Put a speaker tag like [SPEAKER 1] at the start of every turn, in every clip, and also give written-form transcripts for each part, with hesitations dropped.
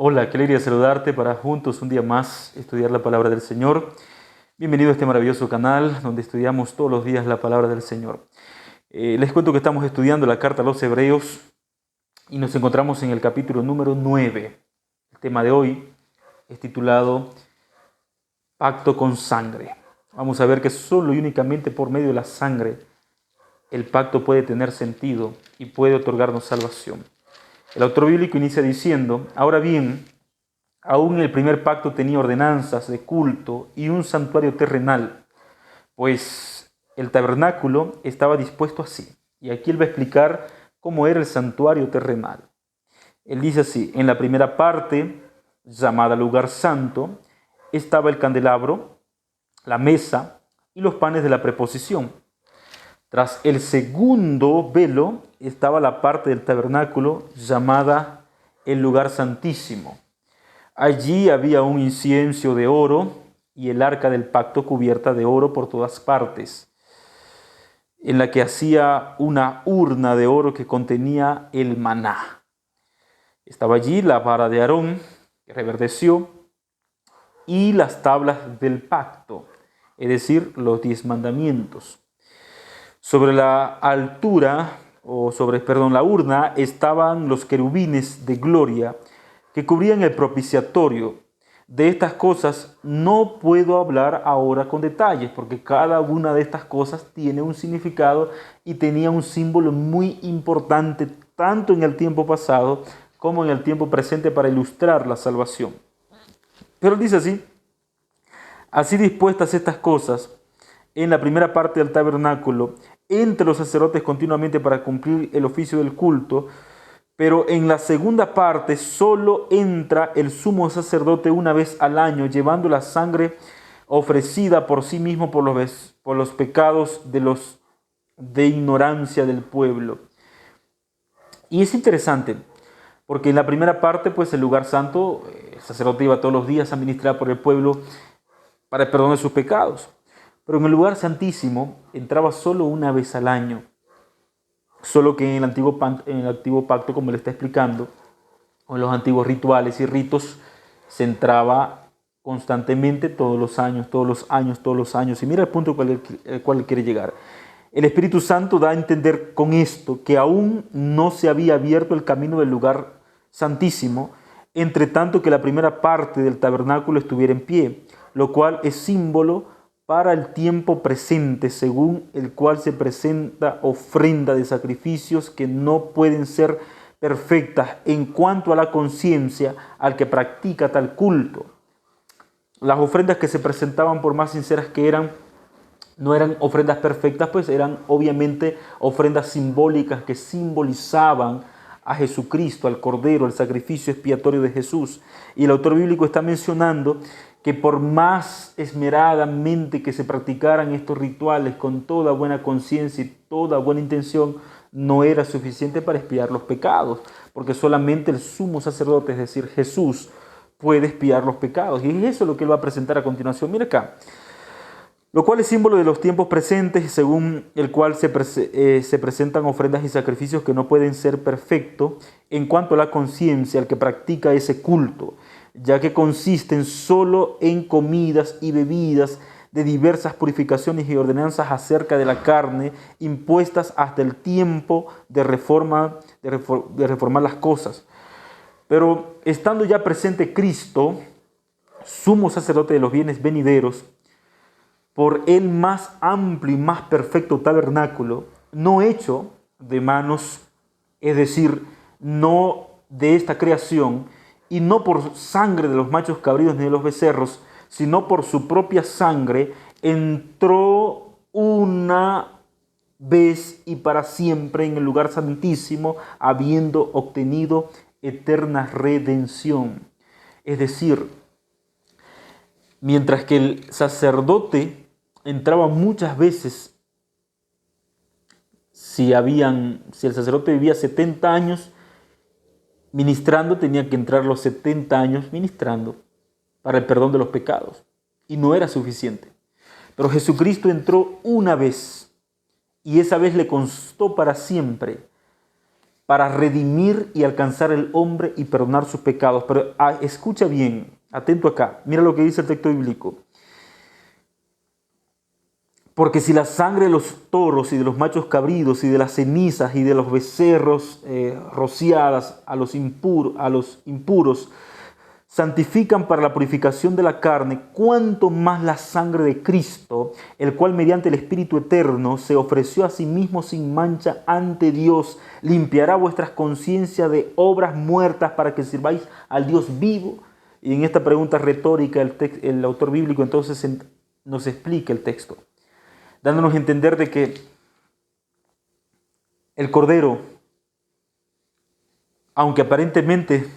[SPEAKER 1] Hola, qué alegría saludarte para juntos un día más estudiar la palabra del Señor. Bienvenido a este maravilloso canal donde estudiamos todos los días la palabra del Señor. Les cuento que estamos estudiando la carta a los Hebreos y nos encontramos en el capítulo número 9. El tema de hoy es titulado Pacto con sangre. Vamos a ver que solo y únicamente por medio de la sangre el pacto puede tener sentido y puede otorgarnos salvación. El autor bíblico inicia diciendo: ahora bien, aún el primer pacto tenía ordenanzas de culto y un santuario terrenal, pues el tabernáculo estaba dispuesto así. Y aquí él va a explicar cómo era el santuario terrenal. Él dice así: en la primera parte, llamada lugar santo, estaba el candelabro, la mesa y los panes de la preposición. Tras el segundo velo estaba la parte del tabernáculo llamada el lugar santísimo. Allí había un incienso de oro y el arca del pacto cubierta de oro por todas partes, en la que hacía una urna de oro que contenía el maná. Estaba allí la vara de Aarón, que reverdeció, y las tablas del pacto, es decir, los 10 mandamientos. Sobre la altura, la urna, estaban los querubines de gloria que cubrían el propiciatorio. De estas cosas no puedo hablar ahora con detalles, porque cada una de estas cosas tiene un significado y tenía un símbolo muy importante, tanto en el tiempo pasado como en el tiempo presente, para ilustrar la salvación. Pero dice así dispuestas estas cosas en la primera parte del tabernáculo, entre los sacerdotes continuamente para cumplir el oficio del culto, pero en la segunda parte solo entra el sumo sacerdote una vez al año, llevando la sangre ofrecida por sí mismo por los pecados de ignorancia del pueblo. Y es interesante, porque en la primera parte, pues el lugar santo, el sacerdote iba todos los días a ministrar por el pueblo para el perdón de sus pecados. Pero en el lugar santísimo entraba solo una vez al año. Solo que en el antiguo pacto, como le está explicando, o en los antiguos rituales y ritos, se entraba constantemente todos los años, todos los años, todos los años. Y mira el punto al cual quiere llegar. El Espíritu Santo da a entender con esto que aún no se había abierto el camino del lugar santísimo, entre tanto que la primera parte del tabernáculo estuviera en pie, lo cual es símbolo para el tiempo presente, según el cual se presenta ofrenda de sacrificios que no pueden ser perfectas en cuanto a la conciencia al que practica tal culto. Las ofrendas que se presentaban, por más sinceras que eran, no eran ofrendas perfectas, pues eran obviamente ofrendas simbólicas que simbolizaban a Jesucristo, al Cordero, el sacrificio expiatorio de Jesús. Y el autor bíblico está mencionando que por más esmeradamente que se practicaran estos rituales con toda buena conciencia y toda buena intención, no era suficiente para expiar los pecados, porque solamente el sumo sacerdote, es decir, Jesús, puede expiar los pecados. Y eso es lo que él va a presentar a continuación. Mira acá. Lo cual es símbolo de los tiempos presentes, según el cual se presentan ofrendas y sacrificios que no pueden ser perfectos en cuanto a la conciencia al que practica ese culto, ya que consisten solo en comidas y bebidas de diversas purificaciones y ordenanzas acerca de la carne, impuestas hasta el tiempo de reformar las cosas. Pero estando ya presente Cristo, sumo sacerdote de los bienes venideros, por el más amplio y más perfecto tabernáculo, no hecho de manos, es decir, no de esta creación, y no por sangre de los machos cabríos ni de los becerros, sino por su propia sangre, entró una vez y para siempre en el lugar santísimo, habiendo obtenido eterna redención. Es decir, mientras que el sacerdote entraba muchas veces, si el sacerdote vivía 70 años ministrando, tenía que entrar los 70 años ministrando para el perdón de los pecados. Y no era suficiente. Pero Jesucristo entró una vez y esa vez le constó para siempre, para redimir y alcanzar el hombre y perdonar sus pecados. Pero escucha bien, atento acá, mira lo que dice el texto bíblico. Porque si la sangre de los toros y de los machos cabríos y de las cenizas y de los becerros rociadas a los impuros santifican para la purificación de la carne, cuánto más la sangre de Cristo, el cual mediante el Espíritu eterno se ofreció a sí mismo sin mancha ante Dios, limpiará vuestras conciencias de obras muertas para que sirváis al Dios vivo. Y en esta pregunta retórica el autor bíblico entonces nos explica el texto, dándonos a entender de que el Cordero, aunque aparentemente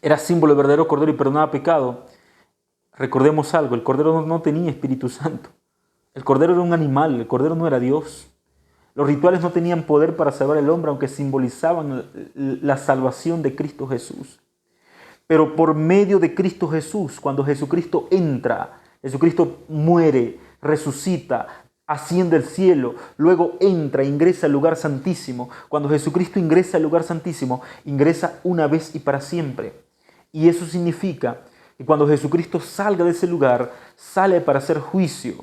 [SPEAKER 1] era símbolo del verdadero Cordero y perdonaba pecado, recordemos algo, el Cordero no tenía Espíritu Santo. El Cordero era un animal, el Cordero no era Dios. Los rituales no tenían poder para salvar al hombre, aunque simbolizaban la salvación de Cristo Jesús. Pero por medio de Cristo Jesús, cuando Jesucristo entra, Jesucristo muere, resucita, asciende al cielo, luego entra, ingresa al lugar santísimo. Cuando Jesucristo ingresa al lugar santísimo, ingresa una vez y para siempre. Y eso significa que cuando Jesucristo salga de ese lugar, sale para hacer juicio,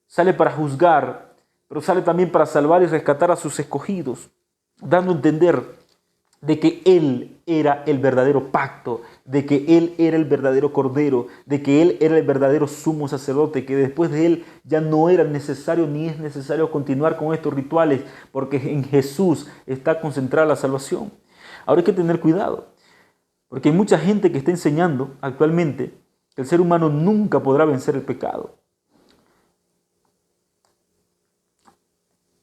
[SPEAKER 1] sale para juzgar, pero sale también para salvar y rescatar a sus escogidos, dando a entender de que Él era el verdadero pacto, de que Él era el verdadero Cordero, de que Él era el verdadero sumo sacerdote, que después de Él ya no era necesario ni es necesario continuar con estos rituales, porque en Jesús está concentrada la salvación. Ahora hay que tener cuidado, porque hay mucha gente que está enseñando actualmente que el ser humano nunca podrá vencer el pecado.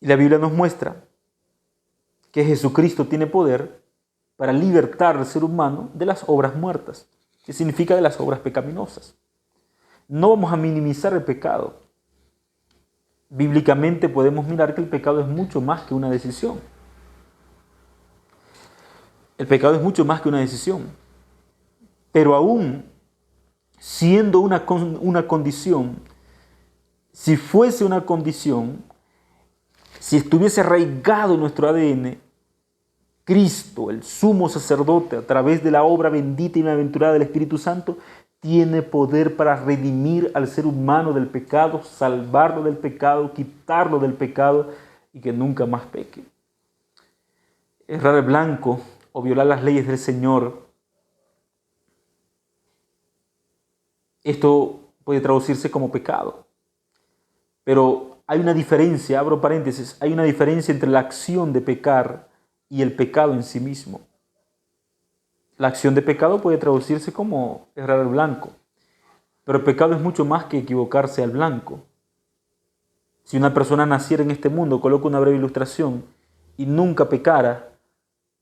[SPEAKER 1] Y la Biblia nos muestra que Jesucristo tiene poder para libertar al ser humano de las obras muertas, que significa de las obras pecaminosas. No vamos a minimizar el pecado. Bíblicamente podemos mirar que el pecado es mucho más que una decisión. El pecado es mucho más que una decisión. Pero aún siendo una condición, si fuese una condición, si estuviese arraigado en nuestro ADN, Cristo, el sumo sacerdote, a través de la obra bendita y bienaventurada del Espíritu Santo, tiene poder para redimir al ser humano del pecado, salvarlo del pecado, quitarlo del pecado y que nunca más peque. Errar el blanco o violar las leyes del Señor, esto puede traducirse como pecado. Pero hay una diferencia, abro paréntesis, hay una diferencia entre la acción de pecar y el pecado en sí mismo. La acción de pecado puede traducirse como errar al blanco, pero el pecado es mucho más que equivocarse al blanco. Si una persona naciera en este mundo, coloco una breve ilustración, y nunca pecara,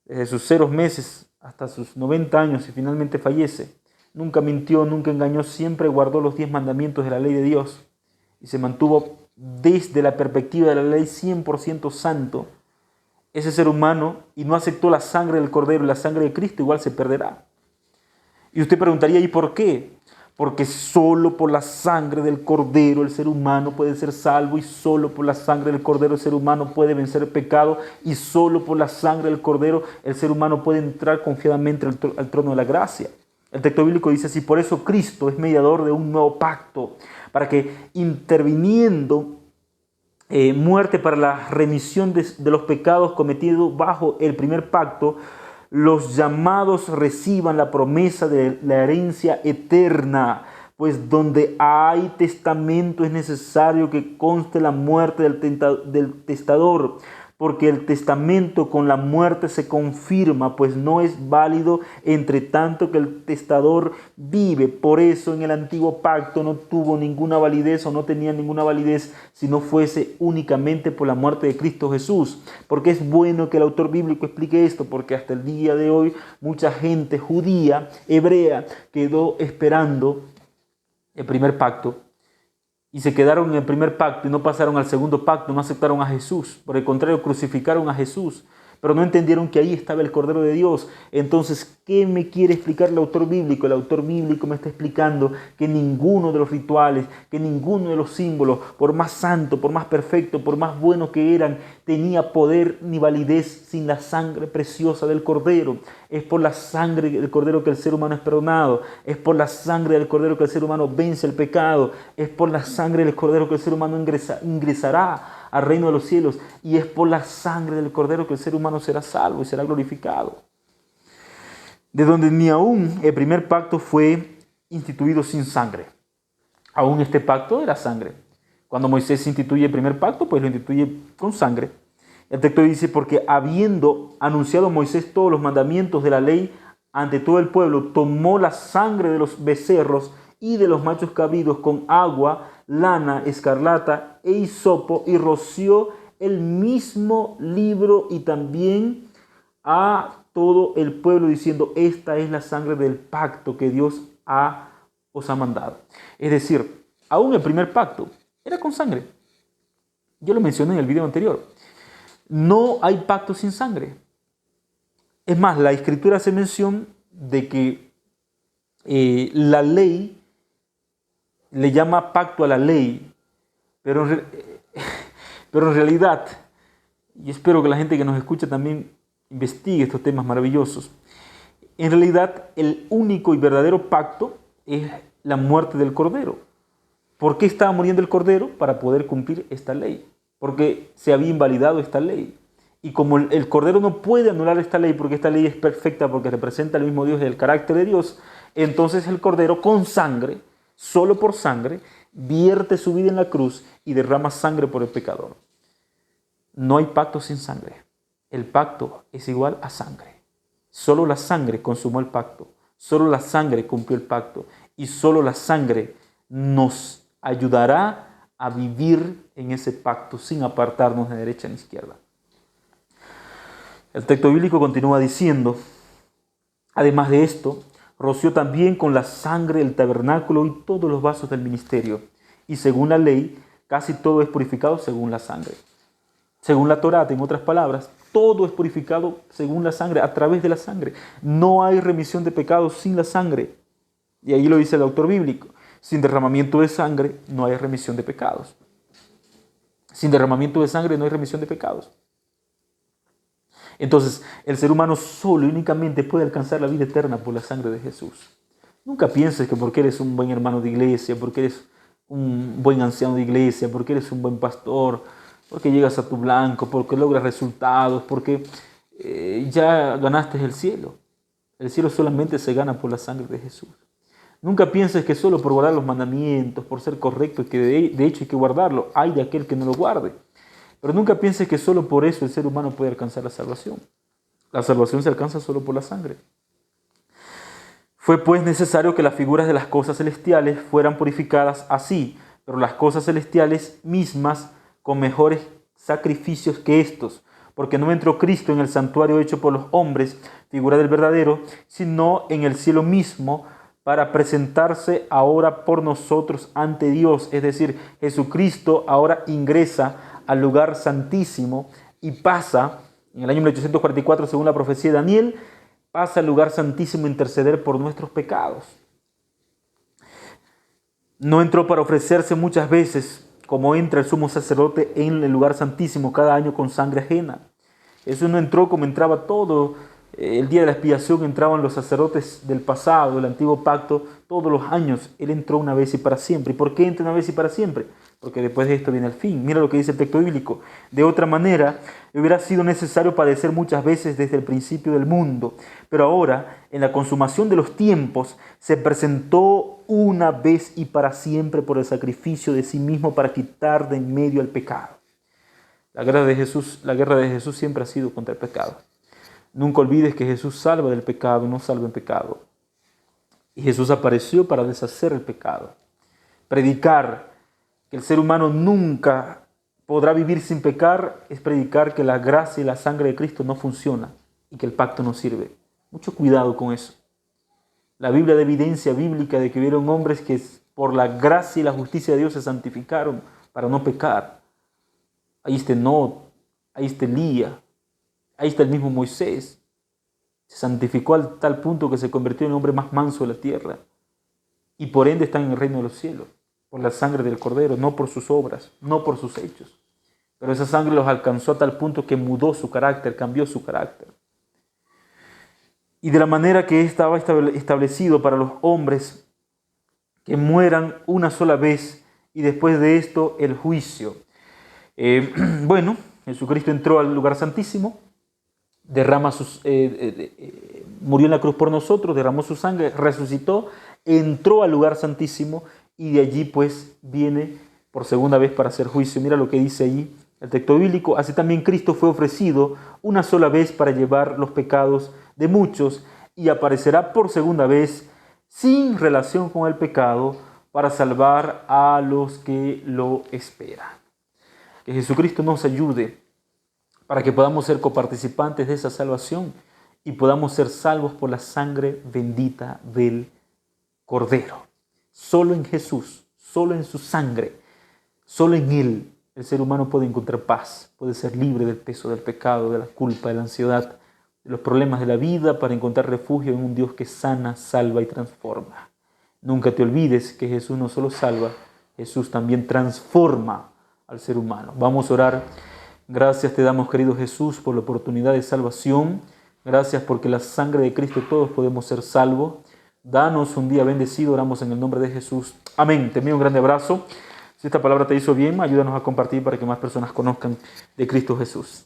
[SPEAKER 1] desde sus 0 meses hasta sus 90 años y finalmente fallece, nunca mintió, nunca engañó, siempre guardó los 10 mandamientos de la ley de Dios y se mantuvo desde la perspectiva de la ley 100% santo, ese ser humano, y no aceptó la sangre del Cordero y la sangre de Cristo, igual se perderá. Y usted preguntaría, ¿y por qué? Porque solo por la sangre del Cordero el ser humano puede ser salvo, y solo por la sangre del Cordero el ser humano puede vencer el pecado, y solo por la sangre del Cordero el ser humano puede entrar confiadamente al trono de la gracia. El texto bíblico dice así: por eso Cristo es mediador de un nuevo pacto, para que interviniendo muerte para la remisión de los pecados cometidos bajo el primer pacto, los llamados reciban la promesa de la herencia eterna. Pues donde hay testamento es necesario que conste la muerte del testador, porque el testamento con la muerte se confirma, pues no es válido entre tanto que el testador vive. Por eso en el antiguo pacto no tuvo ninguna validez, o no tenía ninguna validez, si no fuese únicamente por la muerte de Cristo Jesús. Porque es bueno que el autor bíblico explique esto, porque hasta el día de hoy mucha gente judía, hebrea, quedó esperando el primer pacto, y se quedaron en el primer pacto y no pasaron al segundo pacto, no aceptaron a Jesús. Por el contrario, crucificaron a Jesús. pero no entendieron que ahí estaba el Cordero de Dios. Entonces, ¿qué me quiere explicar el autor bíblico? El autor bíblico me está explicando que ninguno de los rituales, que ninguno de los símbolos, por más santo, por más perfecto, por más bueno que eran, tenía poder ni validez sin la sangre preciosa del Cordero. Es por la sangre del Cordero que el ser humano es perdonado. Es por la sangre del Cordero que el ser humano vence el pecado. Es por la sangre del Cordero que el ser humano ingresará al reino de los cielos. Y es por la sangre del Cordero que el ser humano será salvo y será glorificado. De donde ni aún el primer pacto fue instituido sin sangre. Aún este pacto era sangre. Cuando Moisés instituye el primer pacto, pues lo instituye con sangre. El texto dice, porque habiendo anunciado Moisés todos los mandamientos de la ley ante todo el pueblo, tomó la sangre de los becerros y de los machos cabríos con agua, lana, escarlata e hisopo y roció el mismo libro y también a todo el pueblo diciendo, esta es la sangre del pacto que Dios os ha mandado. Es decir, aún el primer pacto era con sangre. Yo lo mencioné en el video anterior. No hay pacto sin sangre. Es más, la Escritura hace mención de que la ley le llama pacto a la ley, pero en realidad, y espero que la gente que nos escucha también investigue estos temas maravillosos, en realidad el único y verdadero pacto es la muerte del Cordero. ¿Por qué estaba muriendo el Cordero? Para poder cumplir esta ley. Porque se había invalidado esta ley. Y como el Cordero no puede anular esta ley, porque esta ley es perfecta, porque representa al mismo Dios y el carácter de Dios, entonces el Cordero con sangre, solo por sangre, vierte su vida en la cruz y derrama sangre por el pecador. No hay pacto sin sangre. El pacto es igual a sangre. Solo la sangre consumó el pacto. Solo la sangre cumplió el pacto. Y solo la sangre nos ayudará a vivir en ese pacto sin apartarnos de derecha ni izquierda. El texto bíblico continúa diciendo, además de esto, roció también con la sangre el tabernáculo y todos los vasos del ministerio. Y según la ley, casi todo es purificado según la sangre. Según la Torá, en otras palabras, todo es purificado según la sangre, a través de la sangre. No hay remisión de pecados sin la sangre. Y ahí lo dice el autor bíblico. Sin derramamiento de sangre no hay remisión de pecados. Sin derramamiento de sangre no hay remisión de pecados. Entonces, el ser humano solo y únicamente puede alcanzar la vida eterna por la sangre de Jesús. Nunca pienses que porque eres un buen hermano de iglesia, porque eres un buen anciano de iglesia, porque eres un buen pastor, porque llegas a tu blanco, porque logras resultados, porque ya ganaste el cielo. El cielo solamente se gana por la sangre de Jesús. Nunca pienses que solo por guardar los mandamientos, por ser correcto, que de hecho hay que guardarlo, hay de aquel que no lo guarde. Pero nunca pienses que solo por eso el ser humano puede alcanzar la salvación. La salvación se alcanza solo por la sangre. Fue pues necesario que las figuras de las cosas celestiales fueran purificadas así, pero las cosas celestiales mismas con mejores sacrificios que estos, porque no entró Cristo en el santuario hecho por los hombres, figura del verdadero, sino en el cielo mismo, para presentarse ahora por nosotros ante Dios. Es decir, Jesucristo ahora ingresa al lugar santísimo y pasa, en el año 1844, según la profecía de Daniel, pasa al lugar santísimo a interceder por nuestros pecados. No entró para ofrecerse muchas veces, como entra el sumo sacerdote en el lugar santísimo cada año con sangre ajena. Eso no entró como entraba todo. El día de la expiación entraban los sacerdotes del pasado, del antiguo pacto, todos los años. Él entró una vez y para siempre. ¿Y por qué entra una vez y para siempre? Porque después de esto viene el fin. Mira lo que dice el texto bíblico. De otra manera, hubiera sido necesario padecer muchas veces desde el principio del mundo. Pero ahora, en la consumación de los tiempos, se presentó una vez y para siempre por el sacrificio de sí mismo para quitar de en medio al pecado. La guerra de Jesús siempre ha sido contra el pecado. Nunca olvides que Jesús salva del pecado, no salva en pecado. Y Jesús apareció para deshacer el pecado. Predicar que el ser humano nunca podrá vivir sin pecar es predicar que la gracia y la sangre de Cristo no funciona y que el pacto no sirve. Mucho cuidado con eso. La Biblia da evidencia bíblica de que hubieron hombres que por la gracia y la justicia de Dios se santificaron para no pecar. Ahí está Lot, ahí está Elías, Ahí está el mismo Moisés. Se santificó al tal punto que se convirtió en el hombre más manso de la tierra. Y por ende está en el reino de los cielos, por la sangre del Cordero, no por sus obras, no por sus hechos. Pero esa sangre los alcanzó a tal punto que mudó su carácter, cambió su carácter. Y de la manera que estaba establecido para los hombres que mueran una sola vez y después de esto el juicio. Bueno, Jesucristo entró al lugar santísimo, murió en la cruz por nosotros, derramó su sangre, resucitó, entró al lugar santísimo y de allí pues viene por segunda vez para hacer juicio. Mira lo que dice allí el texto bíblico. Así también Cristo fue ofrecido una sola vez para llevar los pecados de muchos y aparecerá por segunda vez sin relación con el pecado para salvar a los que lo esperan. Que Jesucristo nos ayude para que podamos ser coparticipantes de esa salvación y podamos ser salvos por la sangre bendita del Cordero. Solo en Jesús, solo en su sangre, solo en Él el ser humano puede encontrar paz, puede ser libre del peso del pecado, de la culpa, de la ansiedad, de los problemas de la vida, para encontrar refugio en un Dios que sana, salva y transforma. Nunca te olvides que Jesús no solo salva, Jesús también transforma al ser humano. Vamos a orar. Gracias te damos, querido Jesús, por la oportunidad de salvación. Gracias porque la sangre de Cristo todos podemos ser salvos. Danos un día bendecido, oramos en el nombre de Jesús. Amén. Te envío un grande abrazo. Si esta palabra te hizo bien, ayúdanos a compartir para que más personas conozcan de Cristo Jesús.